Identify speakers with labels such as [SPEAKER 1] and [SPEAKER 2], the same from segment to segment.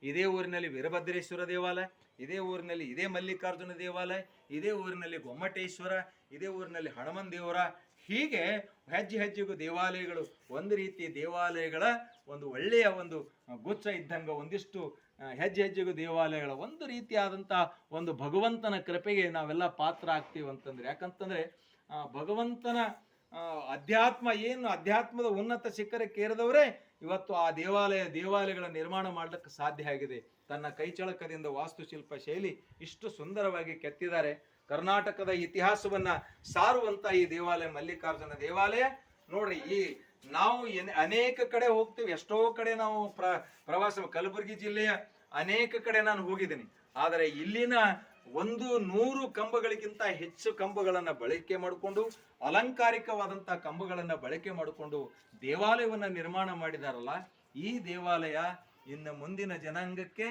[SPEAKER 1] ಇದೇ ಊರಿನಲ್ಲಿ ವೀರಭದ್ರೇಶ್ವರ ದೇವಾಲಯ, ಇದೇ ಊರಿನಲ್ಲಿ ಇದೇ ಮಲ್ಲಿಕಾರ್ಜುನ ದೇವಾಲಯ, ಇದೇ ಊರಿನಲ್ಲಿ ಗೊಮ್ಮಟೇಶ್ವರ, ಇದೇ ಊರಿನಲ್ಲಿ ಹನುಮನ್ ದೇವರ, ಹೀಗೆ ಹೆಜ್ಜೆ ಹೆಜ್ಜೆಗೂ ದೇವಾಲಯಗಳು. ಒಂದು ರೀತಿ ದೇವಾಲಯಗಳ ಒಂದು ಒಳ್ಳೆಯ ಒಂದು ಗುಚ್ಛ ಇದ್ದಂಗೆ ಒಂದಿಷ್ಟು ಹೆಜ್ಜೆ ಹೆಜ್ಜೆಗೂ ದೇವಾಲಯಗಳ ಒಂದು ರೀತಿಯಾದಂಥ ಒಂದು ಭಗವಂತನ ಕೃಪೆಗೆ ನಾವೆಲ್ಲ ಪಾತ್ರ ಆಗ್ತೀವಿ ಅಂತಂದ್ರೆ. ಯಾಕಂತಂದ್ರೆ ಭಗವಂತನ ಅಧ್ಯಾತ್ಮ ಏನು ಅಧ್ಯಾತ್ಮದ ಉನ್ನತ ಶಿಖರಕ್ಕೇರಿದವರೇ ಇವತ್ತು ಆ ದೇವಾಲಯಗಳ ನಿರ್ಮಾಣ ಮಾಡಲಿಕ್ಕೆ ಸಾಧ್ಯ ಆಗಿದೆ. ತನ್ನ ಕೈಚಳಕದಿಂದ ವಾಸ್ತುಶಿಲ್ಪ ಶೈಲಿ ಇಷ್ಟು ಸುಂದರವಾಗಿ ಕೆತ್ತಿದ್ದಾರೆ. ಕರ್ನಾಟಕದ ಇತಿಹಾಸವನ್ನ ಸಾರುವಂತ ಈ ದೇವಾಲಯ ಮಲ್ಲಿಕಾರ್ಜುನ ದೇವಾಲಯ ನೋಡ್ರಿ. ಈ ನಾವು ಅನೇಕ ಕಡೆ ಹೋಗ್ತೀವಿ, ಎಷ್ಟೋ ಕಡೆ ನಾವು ಪ್ರವಾಸ, ಕಲಬುರಗಿ ಜಿಲ್ಲೆಯ ಅನೇಕ ಕಡೆ ನಾನು ಹೋಗಿದ್ದೀನಿ. ಆದರೆ ಇಲ್ಲಿನ 100 ಕಂಬಗಳಿಗಿಂತ ಹೆಚ್ಚು ಕಂಬಗಳನ್ನು ಬಳಕೆ ಮಾಡಿಕೊಂಡು, ಅಲಂಕಾರಿಕವಾದಂತಹ ಕಂಬಗಳನ್ನು ಬಳಕೆ ಮಾಡಿಕೊಂಡು ದೇವಾಲಯವನ್ನು ನಿರ್ಮಾಣ ಮಾಡಿದಾರಲ್ಲ, ಈ ದೇವಾಲಯ ಇನ್ನು ಮುಂದಿನ ಜನಾಂಗಕ್ಕೆ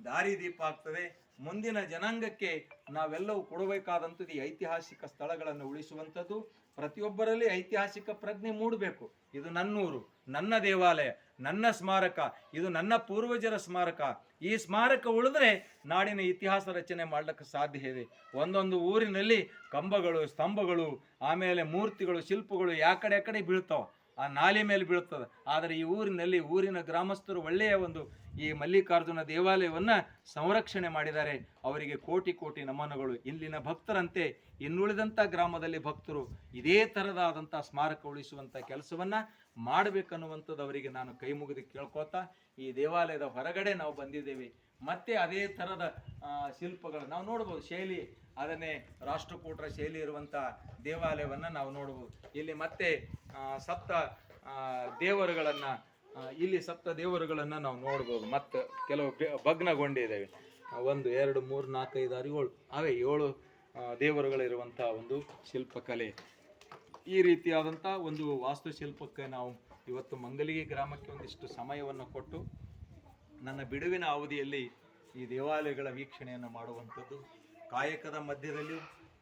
[SPEAKER 1] ದಾರಿದೀಪ ಆಗ್ತದೆ. ಮುಂದಿನ ಜನಾಂಗಕ್ಕೆ ನಾವೆಲ್ಲವೂ ಕೊಡಬೇಕಾದಂಥದ್ದು ಈ ಐತಿಹಾಸಿಕ ಸ್ಥಳಗಳನ್ನು ಉಳಿಸುವಂಥದ್ದು. ಪ್ರತಿಯೊಬ್ಬರಲ್ಲಿ ಐತಿಹಾಸಿಕ ಪ್ರಜ್ಞೆ ಮೂಡಬೇಕು. ಇದು ನನ್ನೂರು, ನನ್ನ ದೇವಾಲಯ, ನನ್ನ ಸ್ಮಾರಕ, ಇದು ನನ್ನ ಪೂರ್ವಜರ ಸ್ಮಾರಕ. ಈ ಸ್ಮಾರಕ ಉಳಿದ್ರೆ ನಾಡಿನ ಇತಿಹಾಸ ರಚನೆ ಮಾಡ್ಲಿಕ್ಕೆ ಸಾಧ್ಯ ಇದೆ. ಒಂದೊಂದು ಊರಿನಲ್ಲಿ ಕಂಬಗಳು, ಸ್ತಂಭಗಳು, ಆಮೇಲೆ ಮೂರ್ತಿಗಳು, ಶಿಲ್ಪಗಳು ಯಾ ಕಡೆ ಬೀಳ್ತಾವ, ಆ ನಾಲೆ ಮೇಲೆ ಬೀಳ್ತದೆ. ಆದರೆ ಈ ಊರಿನಲ್ಲಿ ಊರಿನ ಗ್ರಾಮಸ್ಥರು ಒಳ್ಳೆಯ ಒಂದು ಈ ಮಲ್ಲಿಕಾರ್ಜುನ ದೇವಾಲಯವನ್ನು ಸಂರಕ್ಷಣೆ ಮಾಡಿದ್ದಾರೆ. ಅವರಿಗೆ ಕೋಟಿ ಕೋಟಿ ನಮನಗಳು. ಇಲ್ಲಿನ ಭಕ್ತರಂತೆ ಇನ್ನುಳಿದಂಥ ಗ್ರಾಮದಲ್ಲಿ ಭಕ್ತರು ಇದೇ ಥರದಾದಂಥ ಸ್ಮಾರಕ ಉಳಿಸುವಂಥ ಕೆಲಸವನ್ನು ಮಾಡಬೇಕನ್ನುವಂಥದ್ದು ಅವರಿಗೆ ನಾನು ಕೈ ಮುಗಿದು ಕೇಳ್ಕೋತಾ, ಈ ದೇವಾಲಯದ ಹೊರಗಡೆ ನಾವು ಬಂದಿದ್ದೇವೆ. ಮತ್ತೆ ಅದೇ ಥರದ ಶಿಲ್ಪಗಳು ನಾವು ನೋಡ್ಬೋದು. ಶೈಲಿ ಅದನ್ನೇ ರಾಷ್ಟ್ರಕೂಟರ ಶೈಲಿ ಇರುವಂಥ ದೇವಾಲಯವನ್ನು ನಾವು ನೋಡ್ಬೋದು. ಇಲ್ಲಿ ಮತ್ತೆ ಸಪ್ತ ದೇವರುಗಳನ್ನು ನಾವು ನೋಡ್ಬೋದು. ಮತ್ತು ಕೆಲವು ಭಗ್ನಗೊಂಡಿದ್ದೇವೆ. 1 2 3 4 5 6 7 ಅವೇ 7 ದೇವರುಗಳಿರುವಂಥ ಒಂದು ಶಿಲ್ಪಕಲೆ. ಈ ರೀತಿಯಾದಂಥ ಒಂದು ವಾಸ್ತುಶಿಲ್ಪಕ್ಕೆ ನಾವು ಇವತ್ತು ಮಂಗಲಿಗೆ ಗ್ರಾಮಕ್ಕೆ ಒಂದಿಷ್ಟು ಸಮಯವನ್ನು ಕೊಟ್ಟು ನನ್ನ ಬಿಡುವಿನ ಅವಧಿಯಲ್ಲಿ ಈ ದೇವಾಲಯಗಳ ವೀಕ್ಷಣೆಯನ್ನು ಮಾಡುವಂಥದ್ದು. ಕಾಯಕದ ಮಧ್ಯದಲ್ಲಿ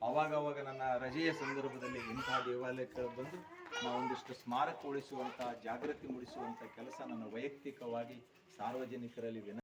[SPEAKER 1] ಅವಾಗವಾಗ ನನ್ನ ರಜೆಯ ಸಂದರ್ಭದಲ್ಲಿ ಇಂತಹ ದೇವಾಲಯಕ್ಕೆ ಬಂದು ನಾವೊಂದಿಷ್ಟು ಸ್ಮಾರಕ ಉಳಿಸುವಂಥ, ಜಾಗೃತಿ ಮೂಡಿಸುವಂಥ ಕೆಲಸ ನನ್ನ ವೈಯಕ್ತಿಕವಾಗಿ ಸಾರ್ವಜನಿಕರಲ್ಲಿ